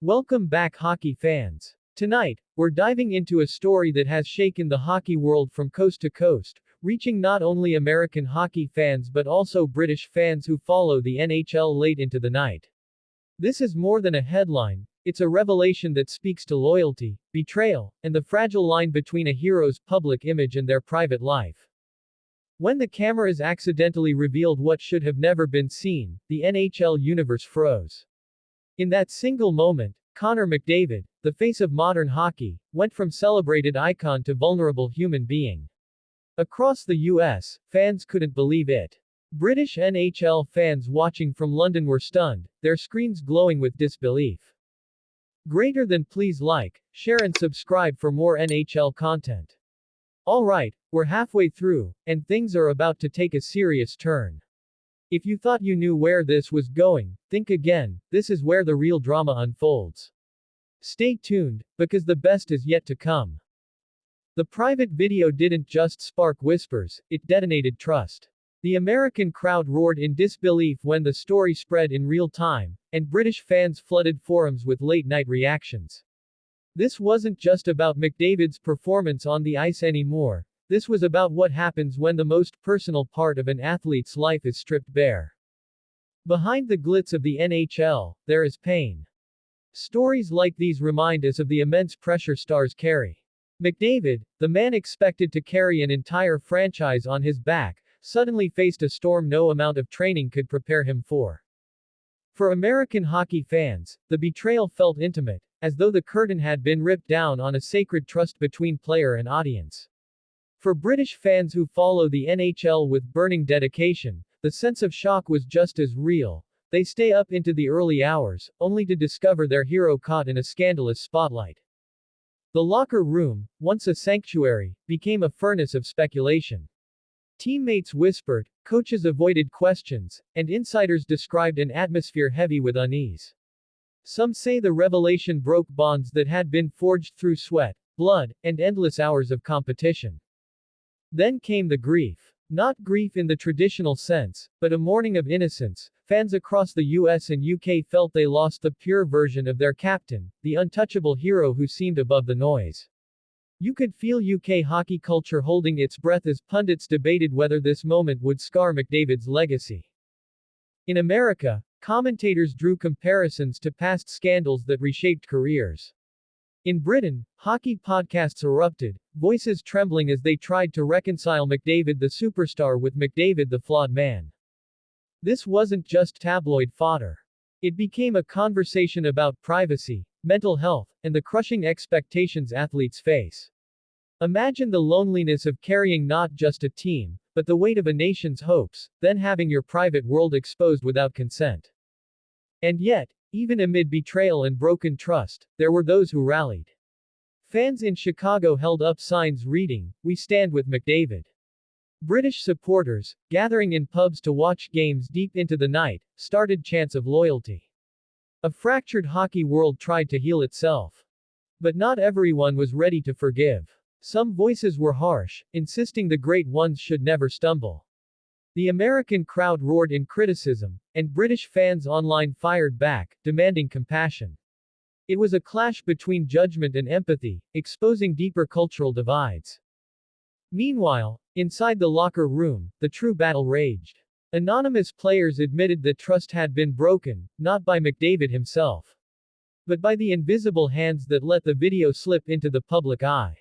Welcome back, hockey fans. Tonight, we're diving into a story that has shaken the hockey world from coast to coast, reaching not only American hockey fans but also British fans who follow the NHL late into the night. This is more than a headline, it's a revelation that speaks to loyalty, betrayal, and the fragile line between a hero's public image and their private life. When the cameras accidentally revealed what should have never been seen, the NHL universe froze. In that single moment, Connor McDavid, the face of modern hockey, went from celebrated icon to vulnerable human being. Across the US, fans couldn't believe it. British NHL fans watching from London were stunned, their screens glowing with disbelief. Greater than please like, share and subscribe for more NHL content. Alright, we're halfway through, and things are about to take a serious turn. If you thought you knew where this was going, think again, this is where the real drama unfolds. Stay tuned, because the best is yet to come. The private video didn't just spark whispers, it detonated trust. The American crowd roared in disbelief when the story spread in real time, and British fans flooded forums with late-night reactions. This wasn't just about McDavid's performance on the ice anymore. This was about what happens when the most personal part of an athlete's life is stripped bare. Behind the glitz of the NHL, there is pain. Stories like these remind us of the immense pressure stars carry. McDavid, the man expected to carry an entire franchise on his back, suddenly faced a storm no amount of training could prepare him for. For American hockey fans, the betrayal felt intimate, as though the curtain had been ripped down on a sacred trust between player and audience. For British fans who follow the NHL with burning dedication, the sense of shock was just as real. They stay up into the early hours, only to discover their hero caught in a scandalous spotlight. The locker room, once a sanctuary, became a furnace of speculation. Teammates whispered, coaches avoided questions, and insiders described an atmosphere heavy with unease. Some say the revelation broke bonds that had been forged through sweat, blood, and endless hours of competition. Then came the grief. Not grief in the traditional sense, but a mourning of innocence. Fans across the US and UK felt they lost the pure version of their captain, the untouchable hero who seemed above the noise. You could feel UK hockey culture holding its breath as pundits debated whether this moment would scar McDavid's legacy. In America, commentators drew comparisons to past scandals that reshaped careers. In Britain, hockey podcasts erupted, voices trembling as they tried to reconcile McDavid the superstar with McDavid the flawed man. This wasn't just tabloid fodder. It became a conversation about privacy, mental health, and the crushing expectations athletes face. Imagine the loneliness of carrying not just a team, but the weight of a nation's hopes, then having your private world exposed without consent. And yet, even amid betrayal and broken trust, there were those who rallied. Fans in Chicago held up signs reading, "We stand with McDavid." British supporters, gathering in pubs to watch games deep into the night, started chants of loyalty. A fractured hockey world tried to heal itself. But not everyone was ready to forgive. Some voices were harsh, insisting the great ones should never stumble. The American crowd roared in criticism, and British fans online fired back, demanding compassion. It was a clash between judgment and empathy, exposing deeper cultural divides. Meanwhile, inside the locker room, the true battle raged. Anonymous players admitted that trust had been broken, not by McDavid himself, but by the invisible hands that let the video slip into the public eye.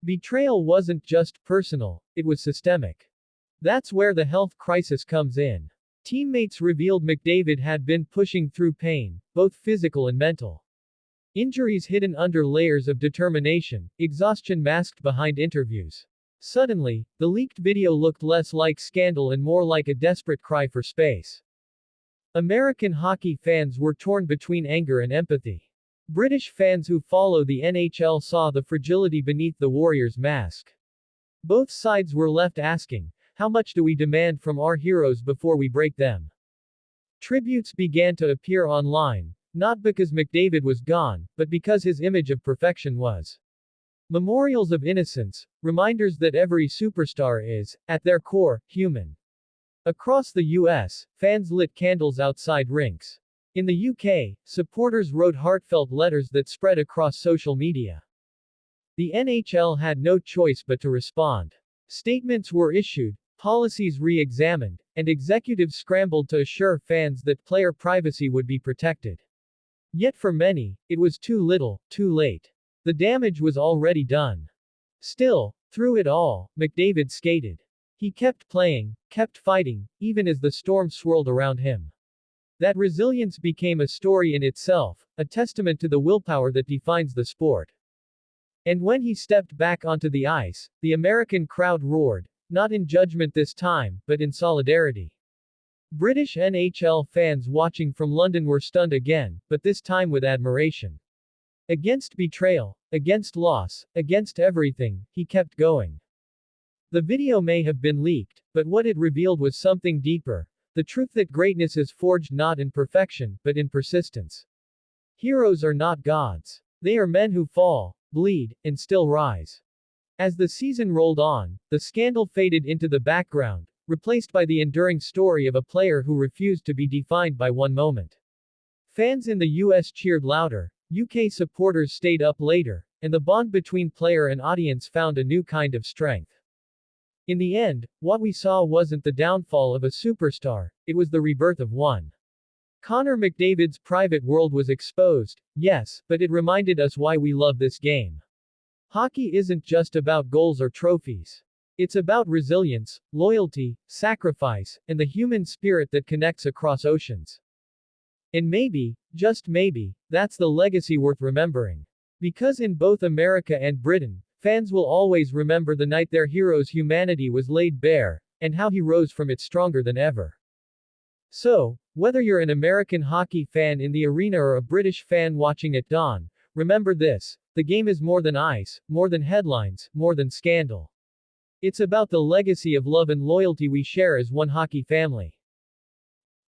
Betrayal wasn't just personal, it was systemic. That's where the health crisis comes in. Teammates revealed McDavid had been pushing through pain, both physical and mental. Injuries hidden under layers of determination, exhaustion masked behind interviews. Suddenly, the leaked video looked less like scandal and more like a desperate cry for space. American hockey fans were torn between anger and empathy. British fans who follow the NHL saw the fragility beneath the Warriors' mask. Both sides were left asking, how much do we demand from our heroes before we break them? Tributes began to appear online, not because McDavid was gone, but because his image of perfection was. Memorials of innocence, reminders that every superstar is, at their core, human. Across the US, fans lit candles outside rinks. In the UK, supporters wrote heartfelt letters that spread across social media. The NHL had no choice but to respond. Statements were issued, policies re-examined, and executives scrambled to assure fans that player privacy would be protected. Yet for many, it was too little, too late. The damage was already done. Still, through it all, McDavid skated. He kept playing, kept fighting, even as the storm swirled around him. That resilience became a story in itself, a testament to the willpower that defines the sport. And when he stepped back onto the ice, the American crowd roared, not in judgment this time, but in solidarity. British NHL fans watching from London were stunned again, but this time with admiration. Against betrayal, against loss, against everything, he kept going. The video may have been leaked, but what it revealed was something deeper. The truth that greatness is forged not in perfection, but in persistence. Heroes are not gods. They are men who fall, bleed, and still rise. As the season rolled on, the scandal faded into the background, replaced by the enduring story of a player who refused to be defined by one moment. Fans in the US cheered louder, UK supporters stayed up later, and the bond between player and audience found a new kind of strength. In the end, what we saw wasn't the downfall of a superstar, it was the rebirth of one. Connor McDavid's private world was exposed, yes, but it reminded us why we love this game. Hockey isn't just about goals or trophies. It's about resilience, loyalty, sacrifice, and the human spirit that connects across oceans. And maybe, just maybe, that's the legacy worth remembering. Because in both America and Britain, fans will always remember the night their hero's humanity was laid bare, and how he rose from it stronger than ever. So, whether you're an American hockey fan in the arena or a British fan watching at dawn, remember this: the game is more than ice, more than headlines, more than scandal. It's about the legacy of love and loyalty we share as one hockey family.